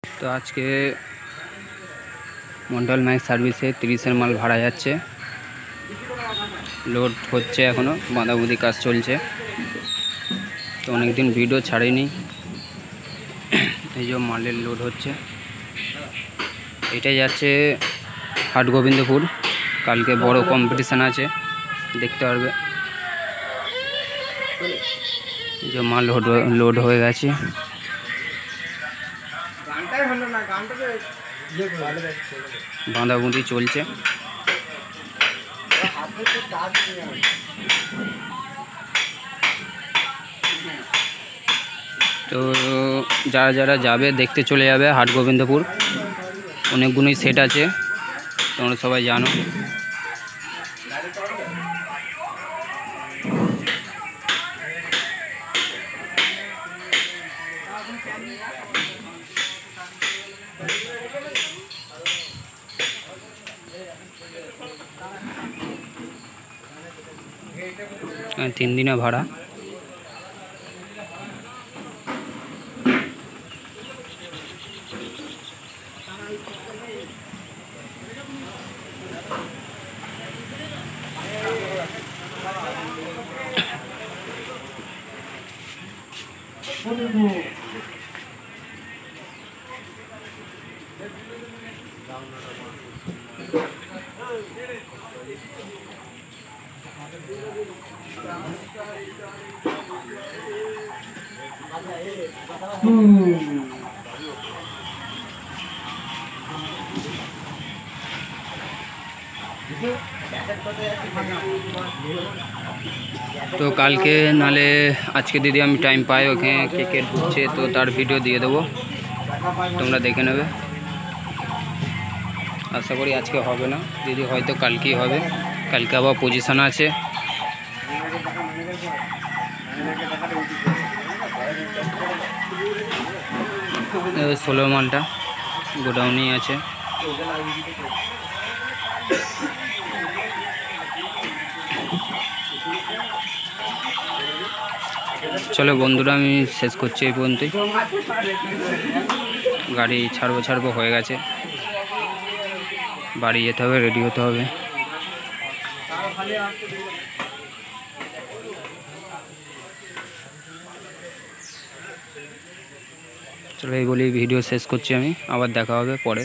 তো আজকে মন্ডল ম্যাক্স সার্ভিসে 30-এর মাল ভাড়া যাচ্ছে, লোড হচ্ছে, এখনও বাঁধাবুঁধি কাজ চলছে। তো অনেকদিন ভিডিও ছাড়িনি, এই যে মালের লোড হচ্ছে। এটাই যাচ্ছে হাট গোবিন্দপুর, কালকে বড় কম্পিটিশান আছে, দেখতে পারবে। এই যে মাল লোড হয়ে গেছে। বাঁধাবুঁধি চলছে। তো যারা যারা যাবে দেখতে চলে যাবে হাট গোবিন্দপুর, অনেকগুলোই সেট আছে, তোমরা সবাই জানো। তিন দিনে ভাড়া। তো কালকে নালে আজকে যদি আমি টাইম পাই, ওখানে ক্রিকেট হচ্ছে, তো তার ভিডিও দিয়ে দেবো, তোমরা দেখে নেবে। আশা করি আজকে হবে না, যদি হয়তো কালকেই হবে। কালকে আবার পজিশন আছে। ষোলো মালটা গোডাউনেই আছে। চলো বন্ধুরা, আমি শেষ করছি এই পর্যন্তই। গাড়ি ছাড়বো হয়ে গেছে, বাড়ি যেতে হবে, রেডি হতে হবে। চলো এই বলি ভিডিও শেষ করছি আমি, আবার দেখা হবে পরে।